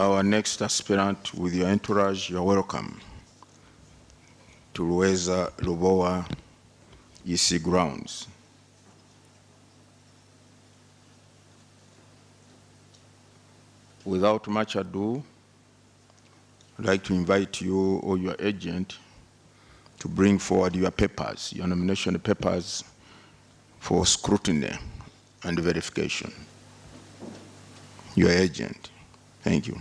Our next aspirant, with your entourage, you're welcome to Luweza Lubowa EC grounds. Without much ado, I'd like to invite you or your agent to bring forward your papers, your nomination papers for scrutiny and verification. Your agent. Thank you.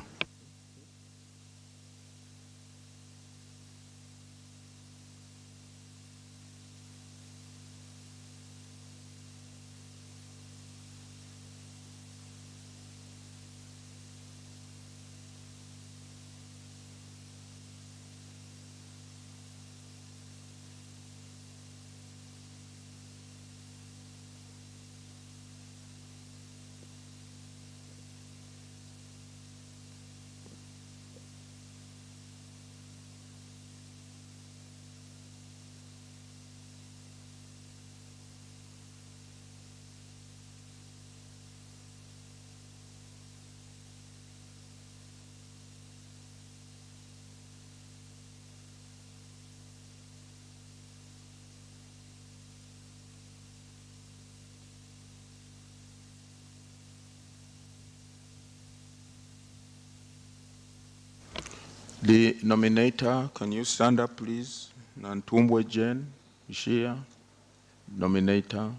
The nominator, can you stand up, please? Nantumbwe Jane, is here. Nominator.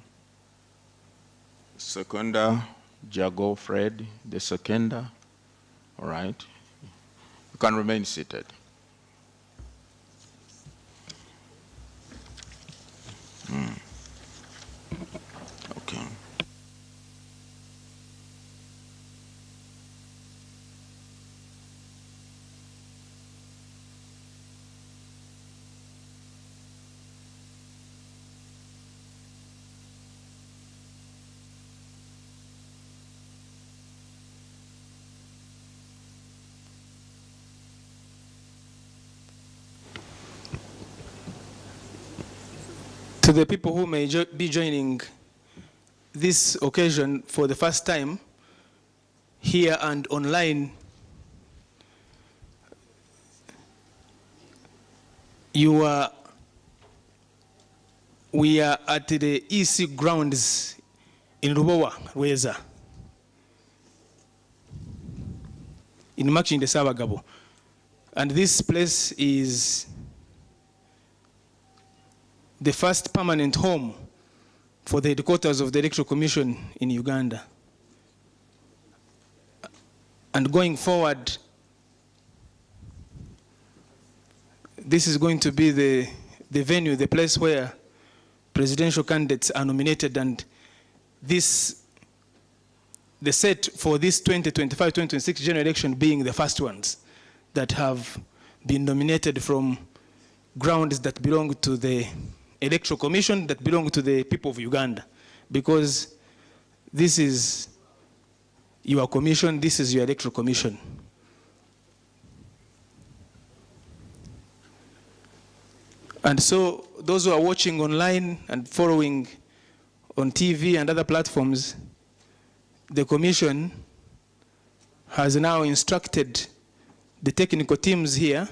Seconder, Jago Fred, the seconder. All right. You can remain seated. Okay. To the people who may be joining this occasion for the first time, here and online, we are at the EC grounds in Lubowa, Rweza, in Makinde Sabagabo. And this place is the first permanent home for the headquarters of the Electoral Commission in Uganda. And going forward, this is going to be the venue, the place where presidential candidates are nominated, and the set for this 2025-2026 general election being the first ones that have been nominated from grounds that belong to the Electoral Commission, that belong to the people of Uganda, because this is your commission, this is your Electoral Commission. And so those who are watching online and following on TV and other platforms, the Commission has now instructed the technical teams here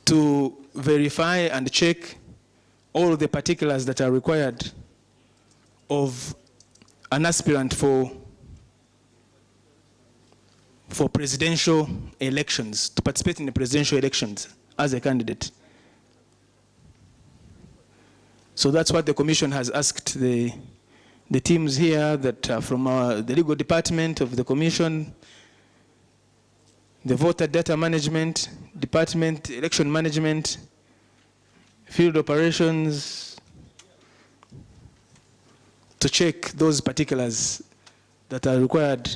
to verify and check all the particulars that are required of an aspirant for presidential elections, to participate in the presidential elections as a candidate. So that's what the Commission has asked the teams here that are from the legal department of the Commission, the voter data management department, election management, field operations, to check those particulars that are required.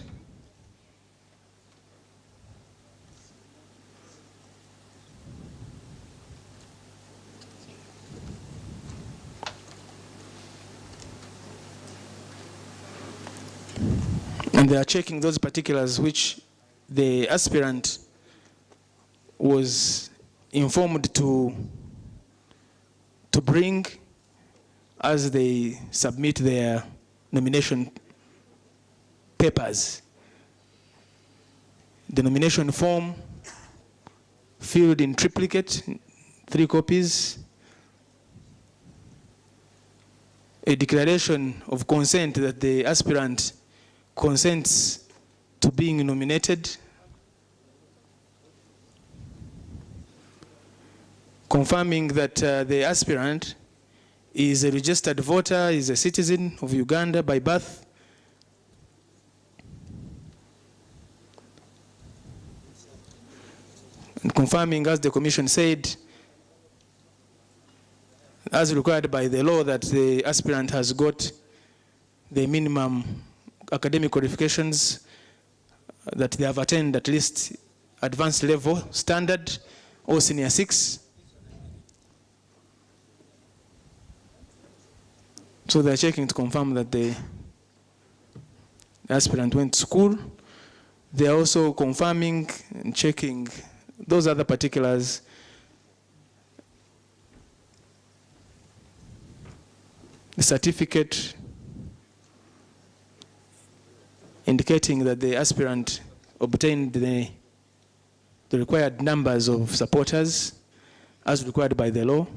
And they are checking those particulars which the aspirant was informed to bring as they submit their nomination papers the nomination form filled in triplicate, 3 copies, a declaration of consent that the aspirant consents to being nominated, confirming that the aspirant is a registered voter, is a citizen of Uganda by birth, and confirming, as the commission said, as required by the law, that the aspirant has got the minimum academic qualifications, that they have attained at least advanced level standard or senior 6. So they're checking to confirm that the aspirant went to school. They're also confirming and checking those other particulars. The certificate indicating that the aspirant obtained the required numbers of supporters as required by the law.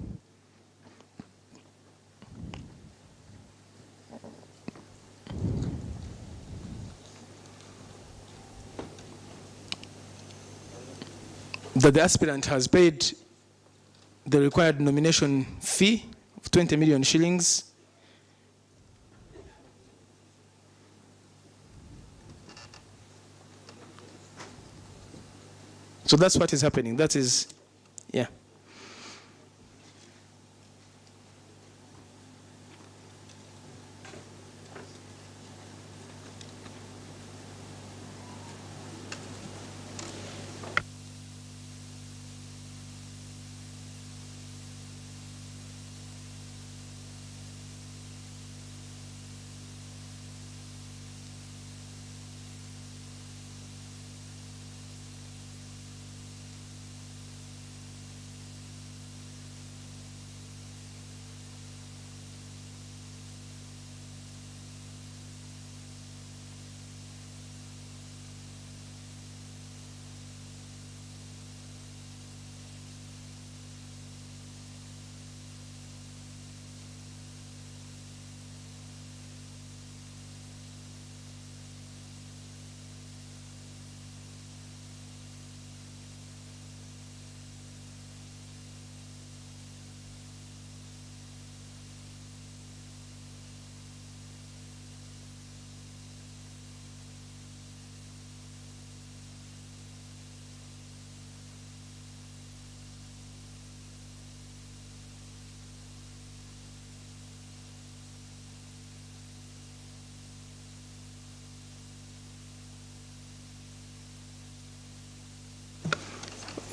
That the aspirant has paid the required nomination fee of 20 million shillings. So that's what is happening. That is, yeah.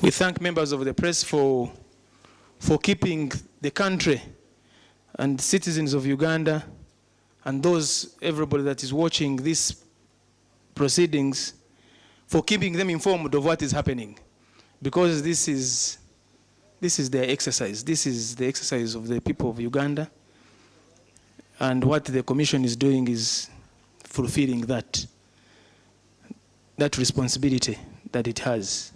We thank members of the press for keeping the country and citizens of Uganda and everybody that is watching these proceedings, for keeping them informed of what is happening. Because this is their exercise. This is the exercise of the people of Uganda. And what the commission is doing is fulfilling that responsibility that it has.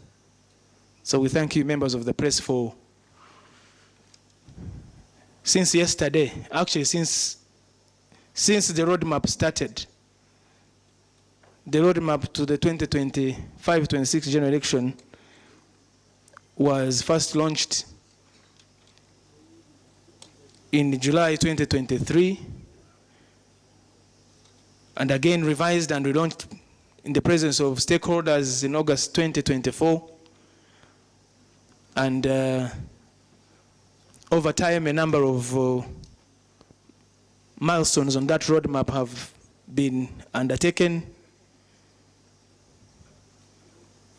So we thank you, members of the press, for, since yesterday, actually since the roadmap started, the roadmap to the 2025-26 general election was first launched in July 2023, and again revised and relaunched in the presence of stakeholders in August 2024. And over time, a number of milestones on that roadmap have been undertaken,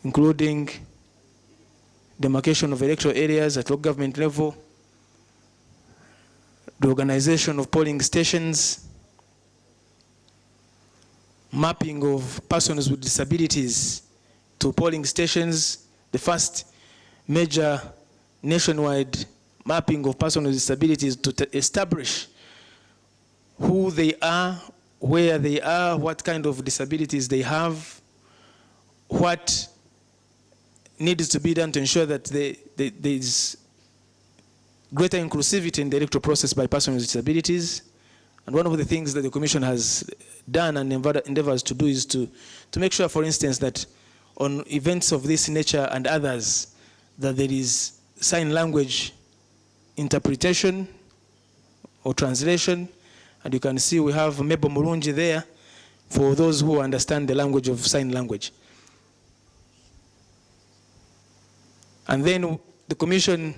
including demarcation of electoral areas at local government level, the organization of polling stations, mapping of persons with disabilities to polling stations, the first major nationwide mapping of persons with disabilities to establish who they are, where they are, what kind of disabilities they have, what needs to be done to ensure that there is greater inclusivity in the electoral process by persons with disabilities. And one of the things that the Commission has done and endeavors to do is to make sure, for instance, that on events of this nature and others, that there is sign language interpretation or translation. And you can see we have Mebo Murunji there for those who understand the language of sign language. And then the Commission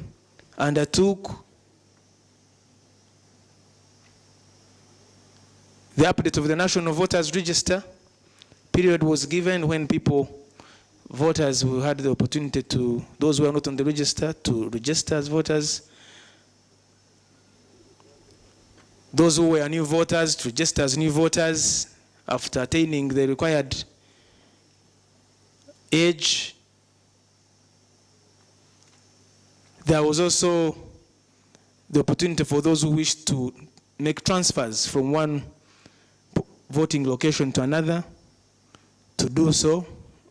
undertook the update of the National Voters Register. Period was given when voters who had the opportunity to, those who are not on the register, to register as voters. Those who were new voters to register as new voters after attaining the required age. There was also the opportunity for those who wish to make transfers from one voting location to another to do so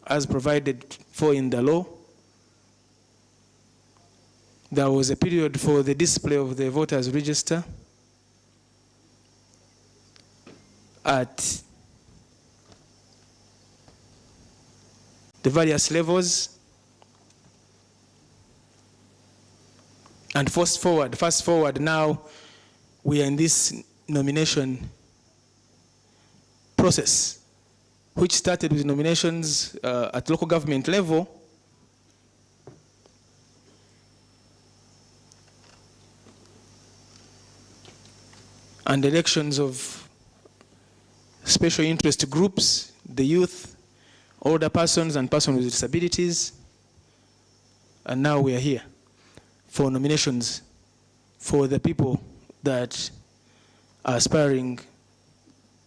as provided for in the law. There was a period for the display of the voters register at the various levels. And fast forward now, we are in this nomination process, which started with nominations at local government level, and elections of special interest groups, the youth, older persons, and persons with disabilities. And now we are here for nominations for the people that are aspiring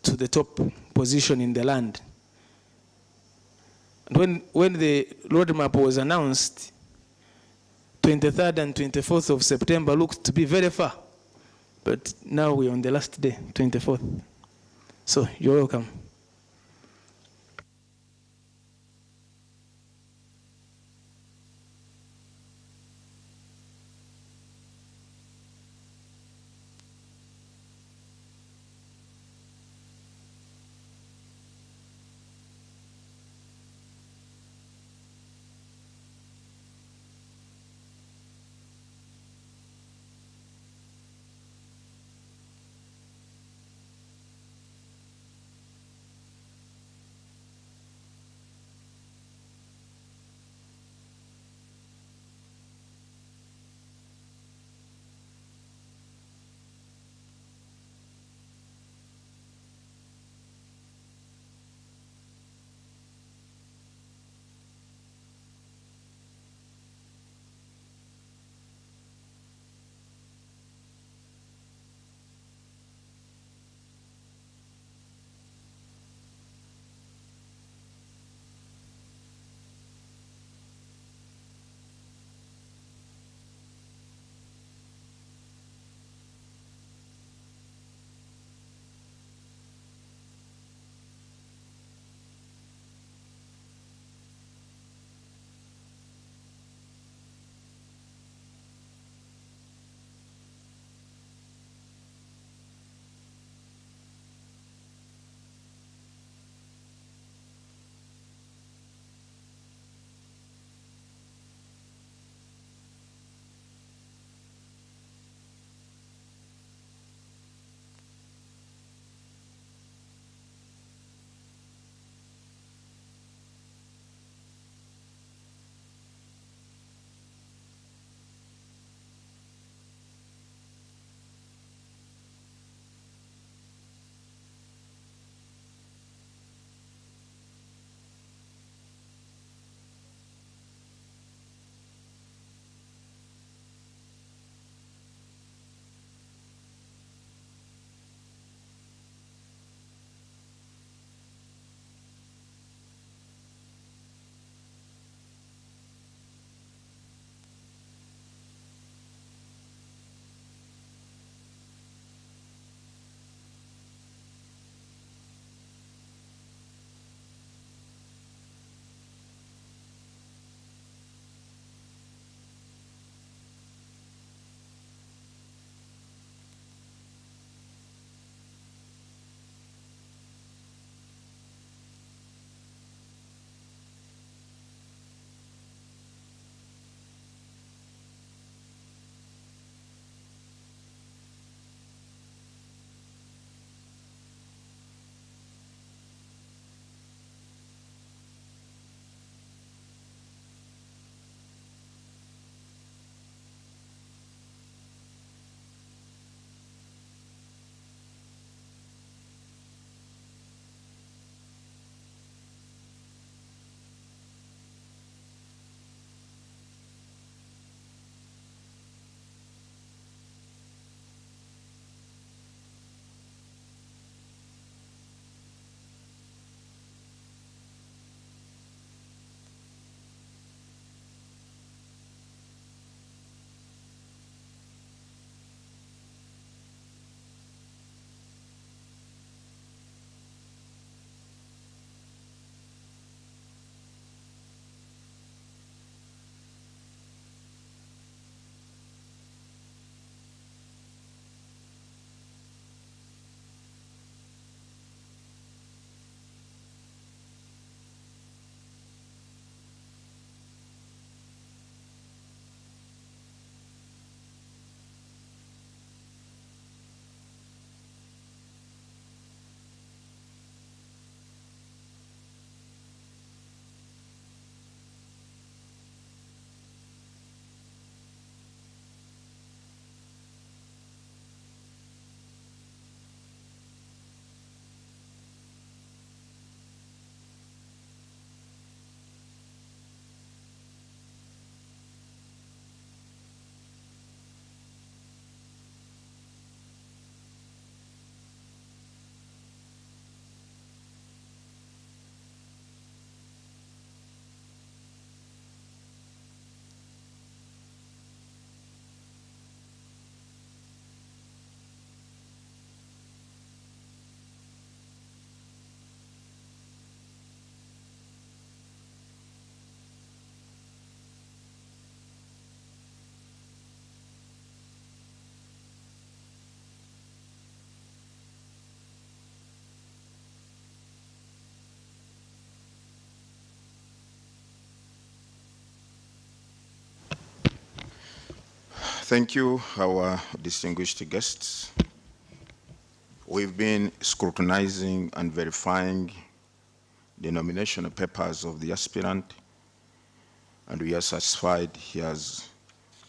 to the top position in the land. And when the roadmap was announced, 23rd and 24th of September looked to be very far. But now we're on the last day, 24th. So you're welcome. Thank you, our distinguished guests. We've been scrutinizing and verifying the nomination papers of the aspirant, and we are satisfied he has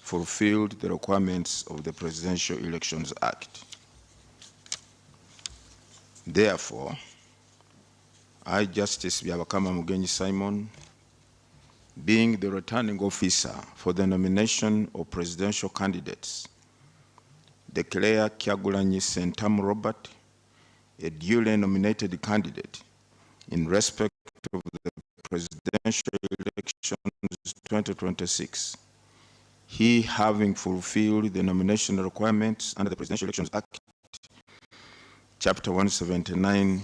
fulfilled the requirements of the Presidential Elections Act. Therefore, I, Justice Byabakama Mugenyi Simon, being the returning officer for the nomination of presidential candidates, declare Kyagulanyi Sentamu Robert a duly nominated candidate in respect of the presidential elections 2026. He, having fulfilled the nomination requirements under the Presidential Elections Act, Chapter 179,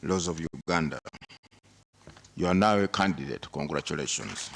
Laws of Uganda. You are now a candidate. Congratulations.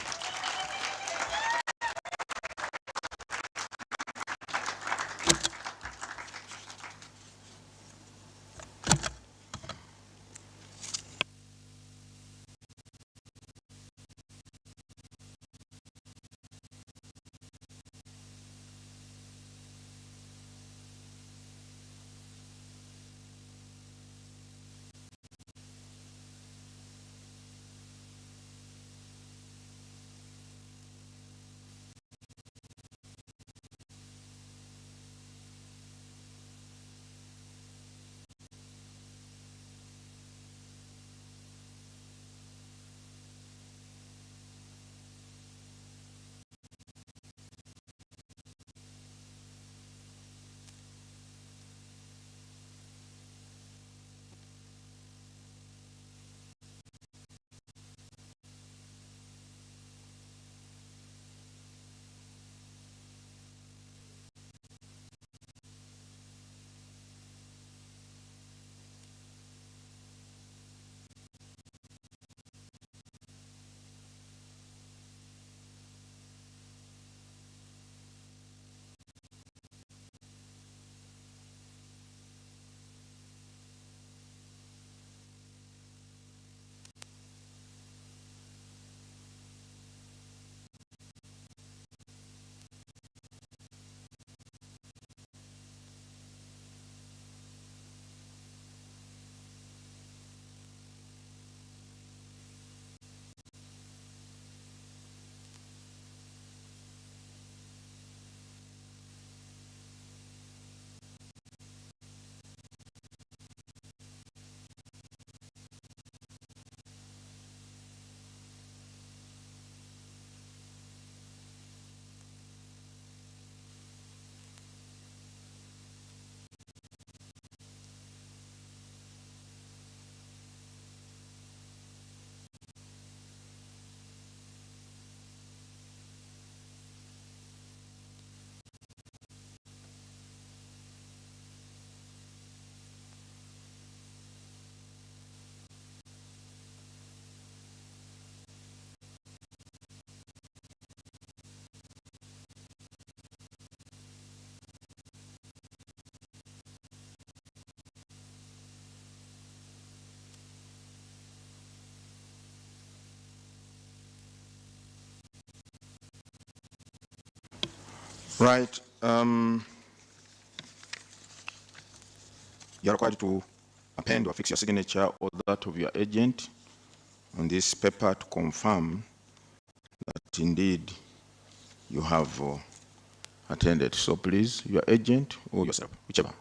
Right. You are required to append or fix your signature or that of your agent on this paper to confirm that indeed you have attended. So please, your agent or yourself, whichever.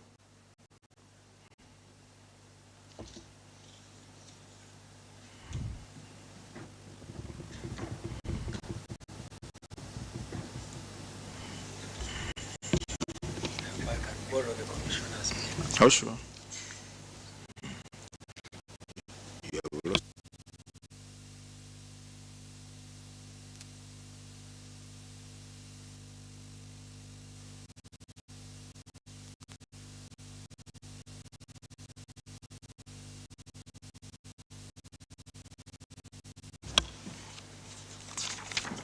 How sure?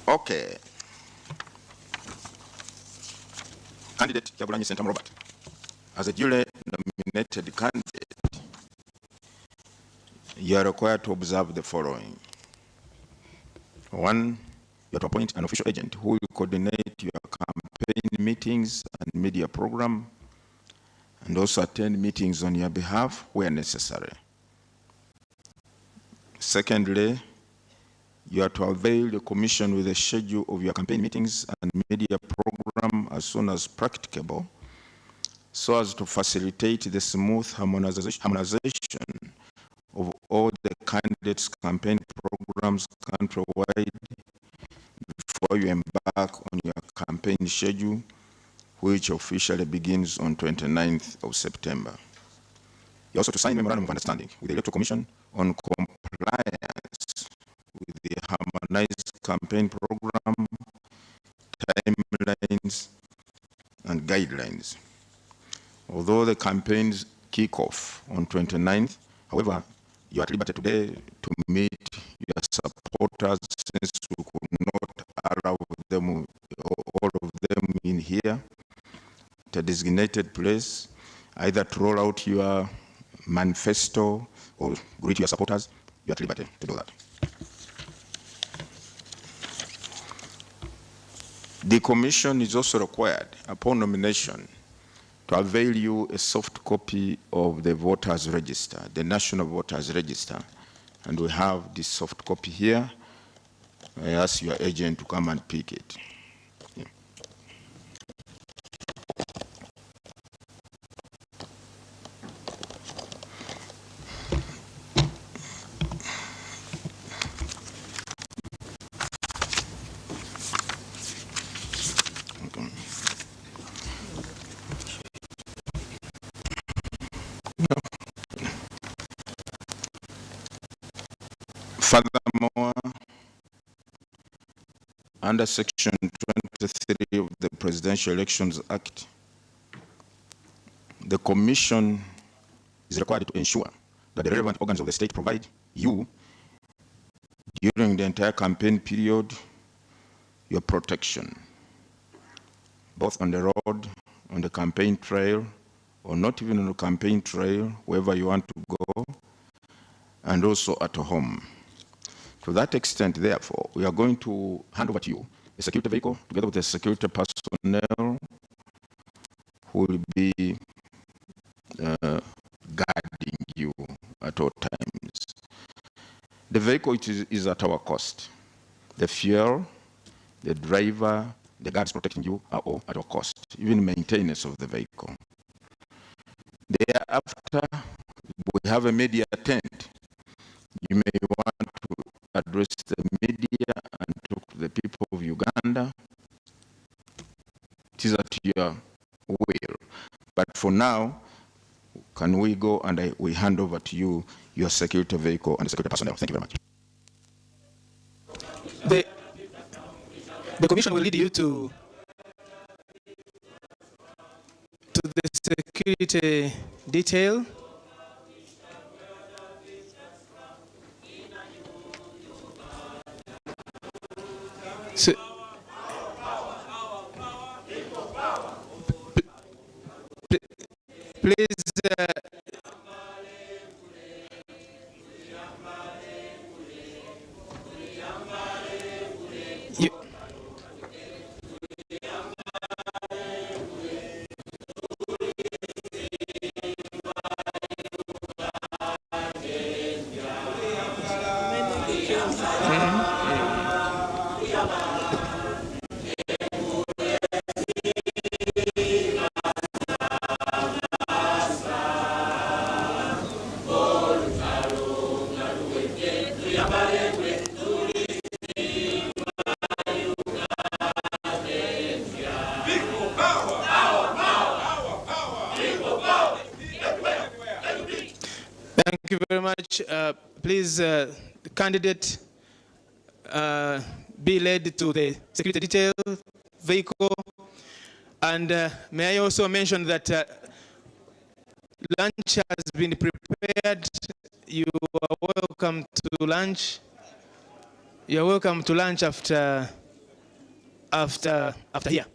Okay. Candidate Kyagulanyi Sentamu Robert, as a duly nominated candidate, you are required to observe the following. 1, you are to appoint an official agent who will coordinate your campaign campaign meetings and media program, and also attend meetings on your behalf where necessary. Secondly, you are to avail the Commission with a schedule of your campaign meetings and media program as soon as practicable, so as to facilitate the smooth harmonization of all the candidates' campaign programs countrywide before you embark on your campaign schedule, which officially begins on 29th of September. You also to sign a memorandum of understanding with the Electoral Commission on compliance with the harmonized campaign program, timelines, and guidelines. Although the campaigns kick off on 29th, however, you are at liberty today to meet your supporters, since we could not allow them, all of them in here at a designated place, either to roll out your manifesto or greet your supporters. You are at liberty to do that. The Commission is also required, upon nomination, to avail you a soft copy of the voters register, the National Voters Register. And we have this soft copy here. I ask your agent to come and pick it. Yeah. Okay. Furthermore, under Section 23 of the Presidential Elections Act, the Commission is required to ensure that the relevant organs of the state provide you, during the entire campaign period, your protection, both on the road, on the campaign trail, or not even on the campaign trail, wherever you want to go, and also at home. To that extent, therefore, we are going to hand over to you a security vehicle together with the security personnel who will be guarding you at all times. The vehicle is at our cost. The fuel, the driver, the guards protecting you are all at our cost, even maintenance of the vehicle. Thereafter, we have a media tent. You may want to address the media and talk to the people of Uganda. It is at your will. But for now, can we go and we hand over to you your security vehicle and the security personnel. Thank you very much. The Commission will lead you to the security detail. So, please, thank you very much. Please, the candidate be led to the security detail vehicle. And may I also mention that lunch has been prepared. You are welcome to lunch. You are welcome to lunch after here.